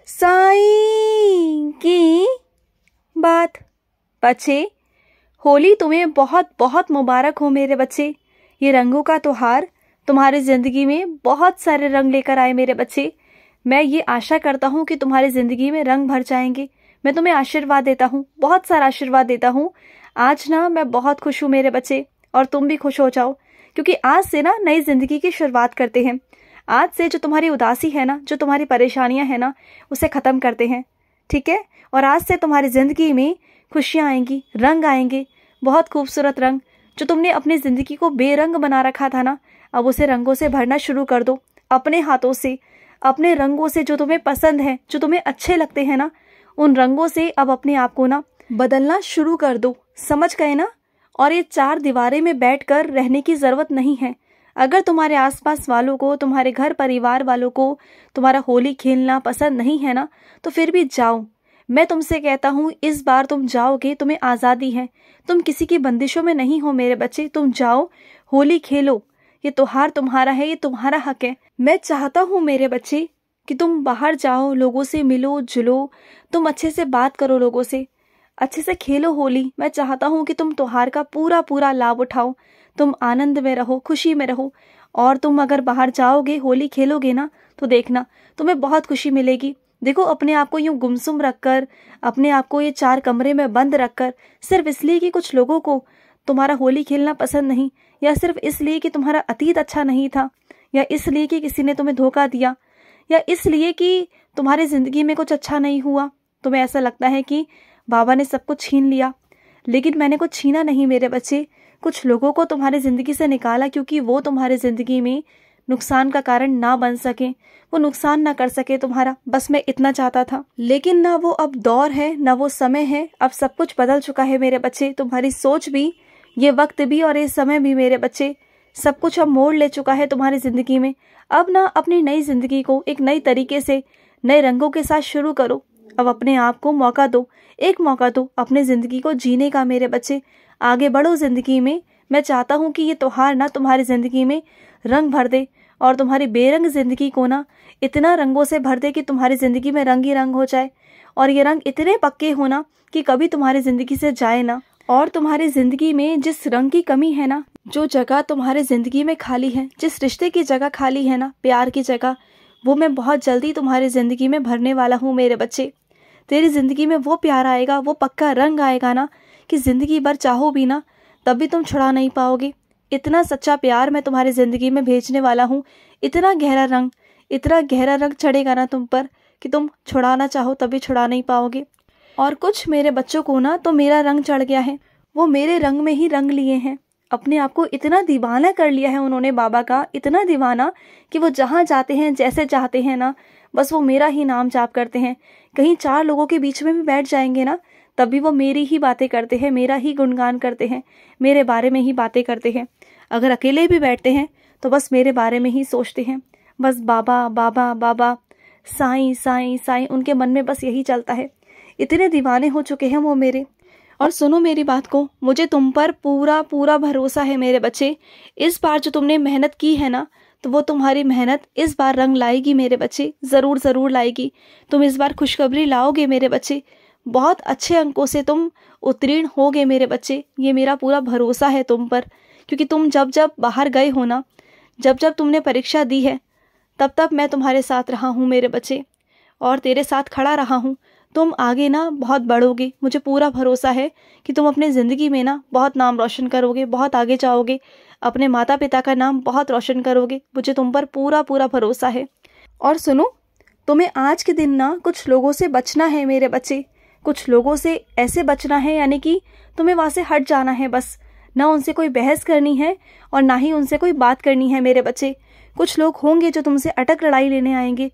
साईं की बात। बच्चे, होली तुम्हें बहुत बहुत मुबारक हो मेरे बच्चे। ये रंगों का त्योहार तुम्हारी ज़िंदगी में बहुत सारे रंग लेकर आए मेरे बच्चे। मैं ये आशा करता हूँ कि तुम्हारी ज़िंदगी में रंग भर जाएंगे। मैं तुम्हें आशीर्वाद देता हूँ, बहुत सारा आशीर्वाद देता हूँ। आज ना मैं बहुत खुश हूँ मेरे बच्चे, और तुम भी खुश हो जाओ, क्योंकि आज से ना नई ज़िंदगी की शुरुआत करते हैं। आज से जो तुम्हारी उदासी है ना, जो तुम्हारी परेशानियां हैं ना, उसे ख़त्म करते हैं, ठीक है। और आज से तुम्हारी ज़िंदगी में खुशियाँ आएंगी, रंग आएंगे, बहुत खूबसूरत रंग। जो तुमने अपनी ज़िंदगी को बेरंग बना रखा था ना, अब उसे रंगों से भरना शुरू कर दो। अपने हाथों से, अपने रंगों से, जो तुम्हें पसंद है, जो तुम्हें अच्छे लगते हैं ना, उन रंगों से अब अपने आप को ना बदलना शुरू कर दो। समझ गए ना। और ये चार दीवारें में बैठकर रहने की ज़रूरत नहीं है। अगर तुम्हारे आसपास वालों को, तुम्हारे घर परिवार वालों को तुम्हारा होली खेलना पसंद नहीं है ना, तो फिर भी जाओ। मैं तुमसे कहता हूँ, इस बार तुम जाओगे, तुम्हें आज़ादी है, तुम किसी की बंदिशों में नहीं हो मेरे बच्चे। तुम जाओ, होली खेलो। ये त्योहार तुम्हारा है, ये तुम्हारा हक है। मैं चाहता हूँ मेरे बच्चे कि तुम बाहर जाओ, लोगों से मिलो जुलो, तुम अच्छे से बात करो, लोगों से अच्छे से खेलो होली। मैं चाहता हूँ कि तुम त्योहार का पूरा पूरा लाभ उठाओ, तुम आनंद में रहो, खुशी में रहो। और तुम अगर बाहर जाओगे, होली खेलोगे ना, तो देखना तुम्हें बहुत खुशी मिलेगी। देखो, अपने आप को यूं गुमसुम रखकर, अपने आप को ये चार कमरे में बंद रखकर, सिर्फ इसलिए कि कुछ लोगों को तुम्हारा होली खेलना पसंद नहीं, या सिर्फ इसलिए कि तुम्हारा अतीत अच्छा नहीं था, या इसलिए कि किसी ने तुम्हें धोखा दिया, या इसलिए कि तुम्हारी ज़िंदगी में कुछ अच्छा नहीं हुआ, तुम्हें ऐसा लगता है कि बाबा ने सब कुछ छीन लिया। लेकिन मैंने कुछ छीना नहीं मेरे बच्चे। कुछ लोगों को तुम्हारी ज़िंदगी से निकाला, क्योंकि वो तुम्हारी ज़िंदगी में नुकसान का कारण ना बन सके, वो नुकसान ना कर सके तुम्हारा। बस मैं इतना चाहता था। लेकिन ना वो अब दौर है, ना वो समय है। अब सब कुछ बदल चुका है मेरे बच्चे। तुम्हारी सोच भी, ये वक्त भी और ये समय भी मेरे बच्चे, सब कुछ अब मोड़ ले चुका है तुम्हारी ज़िंदगी में। अब ना अपनी नई ज़िंदगी को एक नई तरीके से, नए रंगों के साथ शुरू करो। अब अपने आप को मौका दो, एक मौका दो अपने ज़िंदगी को जीने का मेरे बच्चे। आगे बढ़ो ज़िंदगी में। मैं चाहता हूँ कि ये त्योहार ना तुम्हारी ज़िंदगी में रंग भर दे, और तुम्हारी बेरंग ज़िंदगी को ना इतना रंगों से भर दे कि तुम्हारी ज़िंदगी में रंग ही रंग हो जाए। और ये रंग इतने पक्के हो ना कि कभी तुम्हारी ज़िंदगी से जाए ना। और तुम्हारी ज़िंदगी में जिस रंग की कमी है ना, जो जगह तुम्हारी ज़िंदगी में खाली है, जिस रिश्ते की जगह खाली है ना, प्यार की जगह, वो मैं बहुत जल्दी तुम्हारी ज़िंदगी में भरने वाला हूँ मेरे बच्चे। तेरी ज़िंदगी में वो प्यार आएगा, वो पक्का रंग आएगा ना, कि ज़िंदगी भर चाहो भी ना, तब भी तुम छुड़ा नहीं पाओगे। इतना सच्चा प्यार मैं तुम्हारी ज़िंदगी में भेजने वाला हूँ। इतना गहरा रंग चढ़ेगा ना तुम पर कि तुम छुड़ाना चाहो तब भी छुड़ा नहीं पाओगे। और कुछ मेरे बच्चों को ना तो मेरा रंग चढ़ गया है, वो मेरे रंग में ही रंग लिए हैं। अपने आप को इतना दीवाना कर लिया है उन्होंने बाबा का, इतना दीवाना कि वो जहाँ जाते हैं, जैसे चाहते हैं ना, बस वो मेरा ही नाम जाप करते हैं। कहीं चार लोगों के बीच में भी बैठ जाएंगे ना, तब भी वो मेरी ही बातें करते हैं, मेरा ही गुणगान करते हैं, मेरे बारे में ही बातें करते हैं। अगर अकेले भी बैठते हैं तो बस मेरे बारे में ही सोचते हैं। बस बाबा बाबा बाबा, साईं साईं साईं, उनके मन में बस यही चलता है। इतने दीवाने हो चुके हैं वो मेरे। और सुनो मेरी बात को, मुझे तुम पर पूरा पूरा भरोसा है मेरे बच्चे। इस बार जो तुमने मेहनत की है ना, तो वो तुम्हारी मेहनत इस बार रंग लाएगी मेरे बच्चे, ज़रूर ज़रूर लाएगी। तुम इस बार खुशखबरी लाओगे मेरे बच्चे। बहुत अच्छे अंकों से तुम उत्तीर्ण होगे मेरे बच्चे। ये मेरा पूरा भरोसा है तुम पर, क्योंकि तुम जब जब बाहर गए हो ना, जब जब तुमने परीक्षा दी है, तब तब मैं तुम्हारे साथ रहा हूँ मेरे बच्चे, और तेरे साथ खड़ा रहा हूँ। तुम आगे ना बहुत बढ़ोगे, मुझे पूरा भरोसा है कि तुम अपनी ज़िंदगी में ना बहुत नाम रोशन करोगे, बहुत आगे जाओगे, अपने माता पिता का नाम बहुत रोशन करोगे। मुझे तुम पर पूरा पूरा भरोसा है। और सुनो, तुम्हें आज के दिन ना कुछ लोगों से बचना है मेरे बच्चे। कुछ लोगों से ऐसे बचना है, यानी कि तुम्हें वहाँ से हट जाना है। बस ना उनसे कोई बहस करनी है और ना ही उनसे कोई बात करनी है मेरे बच्चे। कुछ लोग होंगे जो तुमसे अटक लड़ाई लेने आएंगे,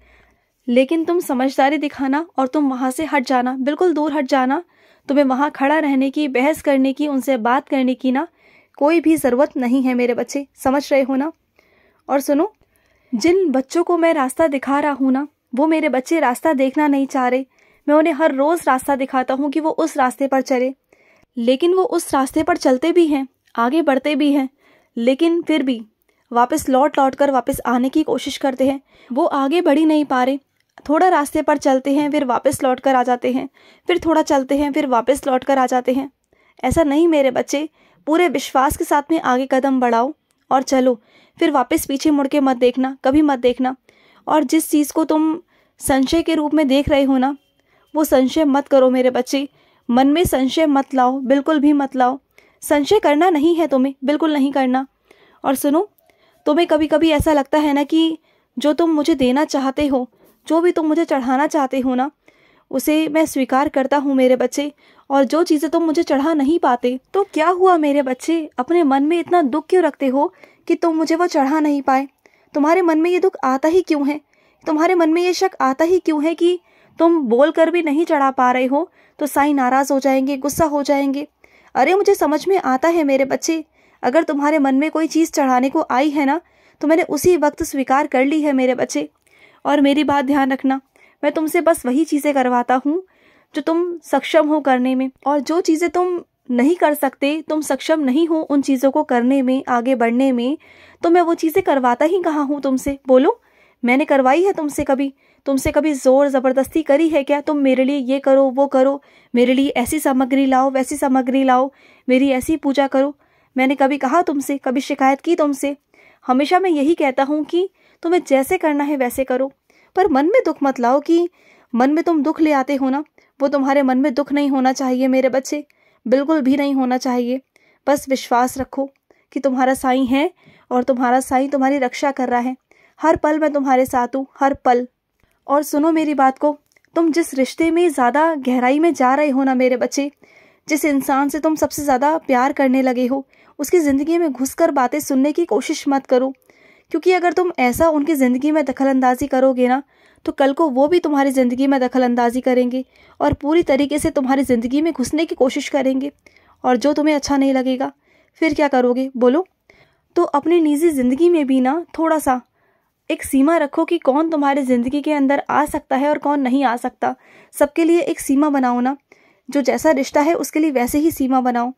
लेकिन तुम समझदारी दिखाना और तुम वहाँ से हट जाना, बिल्कुल दूर हट जाना। तुम्हें वहाँ खड़ा रहने की, बहस करने की, उनसे बात करने की ना कोई भी ज़रूरत नहीं है मेरे बच्चे। समझ रहे हो ना। और सुनो, जिन बच्चों को मैं रास्ता दिखा रहा हूँ ना, वो मेरे बच्चे रास्ता देखना नहीं चाह रहे। मैं उन्हें हर रोज़ रास्ता दिखाता हूँ कि वो उस रास्ते पर चले, लेकिन वो उस रास्ते पर चलते भी हैं, आगे बढ़ते भी हैं, लेकिन फिर भी वापस लौट कर वापस आने की कोशिश करते हैं। वो आगे बढ़ ही नहीं पा रहे। थोड़ा रास्ते पर चलते हैं, फिर वापस लौट कर आ जाते हैं, फिर थोड़ा चलते हैं, फिर वापस लौट कर आ जाते हैं। ऐसा नहीं मेरे बच्चे, पूरे विश्वास के साथ में आगे कदम बढ़ाओ और चलो, फिर वापस पीछे मुड़ के मत देखना, कभी मत देखना। और जिस चीज़ को तुम संशय के रूप में देख रहे हो ना, वो संशय मत करो मेरे बच्चे। मन में संशय मत लाओ, बिल्कुल भी मत लाओ। संशय करना नहीं है तुम्हें, बिल्कुल नहीं करना। और सुनो, तुम्हें कभी कभी ऐसा लगता है ना कि जो तुम मुझे देना चाहते हो, जो भी तुम मुझे चढ़ाना चाहते हो ना, उसे मैं स्वीकार करता हूँ मेरे बच्चे। और जो चीज़ें तुम मुझे चढ़ा नहीं पाते, तो क्या हुआ मेरे बच्चे, अपने मन में इतना दुख क्यों रखते हो कि तुम मुझे वो चढ़ा नहीं पाए? तुम्हारे मन में ये दुख आता ही क्यों है? तुम्हारे मन में ये शक आता ही क्यों है कि तुम बोल कर भी नहीं चढ़ा पा रहे हो तो साईं नाराज़ हो जाएंगे, गुस्सा हो जाएंगे? अरे मुझे समझ में आता है मेरे बच्चे, अगर तुम्हारे मन में कोई चीज़ चढ़ाने को आई है ना, तो मैंने उसी वक्त स्वीकार कर ली है मेरे बच्चे। और मेरी बात ध्यान रखना, मैं तुमसे बस वही चीज़ें करवाता हूँ जो तुम सक्षम हो करने में, और जो चीज़ें तुम नहीं कर सकते, तुम सक्षम नहीं हो उन चीज़ों को करने में, आगे बढ़ने में, तो मैं वो चीज़ें करवाता ही कहाँ हूँ तुमसे? बोलो, मैंने करवाई है तुमसे कभी? तुमसे कभी जोर ज़बरदस्ती करी है क्या? तुम मेरे लिए ये करो, वो करो, मेरे लिए ऐसी सामग्री लाओ, वैसी सामग्री लाओ, मेरी ऐसी पूजा करो? मैंने कभी कहा तुमसे? कभी शिकायत की तुमसे? हमेशा मैं यही कहता हूँ कि तुम्हें जैसे करना है वैसे करो, पर मन में दुख मत लाओ। कि मन में तुम दुख ले आते हो ना, वो तुम्हारे मन में दुख नहीं होना चाहिए मेरे बच्चे, बिल्कुल भी नहीं होना चाहिए। बस विश्वास रखो कि तुम्हारा साईं है और तुम्हारा साईं तुम्हारी रक्षा कर रहा है। हर पल मैं तुम्हारे साथ हूँ, हर पल। और सुनो मेरी बात को, तुम जिस रिश्ते में ज़्यादा गहराई में जा रहे हो ना मेरे बच्चे, जिस इंसान से तुम सबसे ज़्यादा प्यार करने लगे हो, उसकी ज़िंदगी में घुसकर बातें सुनने की कोशिश मत करो। क्योंकि अगर तुम ऐसा उनकी ज़िंदगी में दखलंदाजी करोगे ना, तो कल को वो भी तुम्हारी ज़िंदगी में दखलंदाजी करेंगे और पूरी तरीके से तुम्हारी ज़िंदगी में घुसने की कोशिश करेंगे। और जो तुम्हें अच्छा नहीं लगेगा, फिर क्या करोगे बोलो? तो अपनी निजी ज़िंदगी में भी ना थोड़ा सा एक सीमा रखो कि कौन तुम्हारी ज़िंदगी के अंदर आ सकता है और कौन नहीं आ सकता। सबके लिए एक सीमा बनाओ ना, जो जैसा रिश्ता है उसके लिए वैसे ही सीमा बनाओ।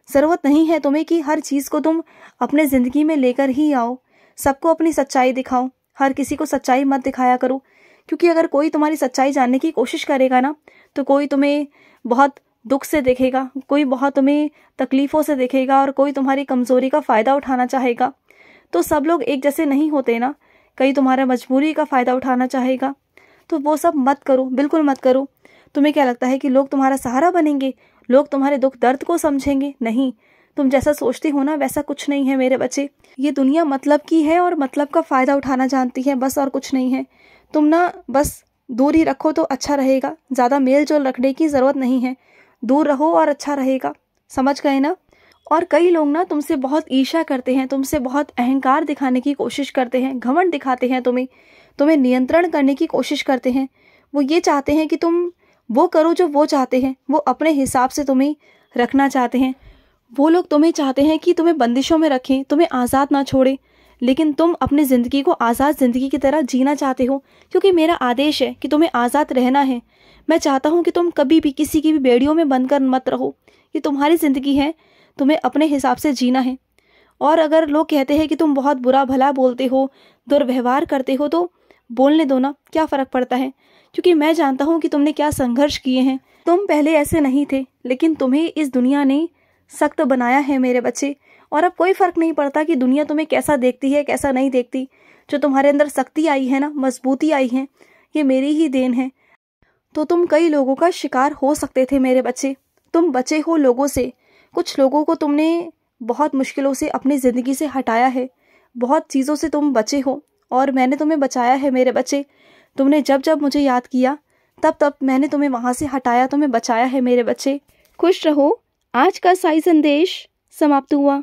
ज़रूरत नहीं है तुम्हें कि हर चीज़ को तुम अपने ज़िंदगी में लेकर ही आओ। सबको अपनी सच्चाई दिखाओ, हर किसी को सच्चाई मत दिखाया करो। क्योंकि अगर कोई तुम्हारी सच्चाई जानने की कोशिश करेगा ना, तो कोई तुम्हें बहुत दुख से देखेगा, कोई बहुत तुम्हें तकलीफ़ों से देखेगा और कोई तुम्हारी कमज़ोरी का फ़ायदा उठाना चाहेगा। तो सब लोग एक जैसे नहीं होते ना, कई तुम्हारा मजबूरी का फ़ायदा उठाना चाहेगा। तो वो सब मत करो, बिल्कुल मत करो। तुम्हें क्या लगता है कि लोग तुम्हारा सहारा बनेंगे, लोग तुम्हारे दुख दर्द को समझेंगे? नहीं, तुम जैसा सोचते हो ना वैसा कुछ नहीं है मेरे बच्चे। ये दुनिया मतलब की है और मतलब का फ़ायदा उठाना जानती है, बस, और कुछ नहीं है। तुम ना बस दूर ही रखो तो अच्छा रहेगा, ज़्यादा मेल जोल रखने की ज़रूरत नहीं है, दूर रहो और अच्छा रहेगा। समझ गए ना? और कई लोग ना तुमसे बहुत ईर्ष्या करते हैं, तुमसे बहुत अहंकार दिखाने की कोशिश करते हैं, घमंड दिखाते हैं, तुम्हें नियंत्रण करने की कोशिश करते हैं। वो ये चाहते हैं कि तुम वो करो जो वो चाहते हैं, वो अपने हिसाब से तुम्हें रखना चाहते हैं। वो लोग तुम्हें चाहते हैं कि तुम्हें बंदिशों में रखें, तुम्हें आज़ाद ना छोड़े, लेकिन तुम अपनी ज़िंदगी को आज़ाद ज़िंदगी की तरह जीना चाहते हो। क्योंकि मेरा आदेश है कि तुम्हें आज़ाद रहना है। मैं चाहता हूँ कि तुम कभी भी किसी की भी बेड़ियों में बंद मत रहो। ये तुम्हारी ज़िंदगी है, तुम्हें अपने हिसाब से जीना है। और अगर लोग कहते हैं कि तुम बहुत बुरा भला बोलते हो, दुर्व्यवहार करते हो, तो बोलने दो ना, क्या फ़र्क पड़ता है? क्योंकि मैं जानता हूँ कि तुमने क्या संघर्ष किए हैं। तुम पहले ऐसे नहीं थे, लेकिन तुम्हें इस दुनिया ने सख्त बनाया है मेरे बच्चे। और अब कोई फ़र्क नहीं पड़ता कि दुनिया तुम्हें कैसा देखती है, कैसा नहीं देखती। जो तुम्हारे अंदर शक्ति आई है ना, मजबूती आई है, ये मेरी ही देन है। तो तुम कई लोगों का शिकार हो सकते थे मेरे बच्चे, तुम बचे हो लोगों से। कुछ लोगों को तुमने बहुत मुश्किलों से अपनी ज़िंदगी से हटाया है, बहुत चीज़ों से तुम बचे हो और मैंने तुम्हें बचाया है मेरे बच्चे। तुमने जब जब मुझे याद किया, तब तब मैंने तुम्हें वहाँ से हटाया, तुम्हें बचाया है मेरे बच्चे। खुश रहो। आज का साई संदेश समाप्त हुआ।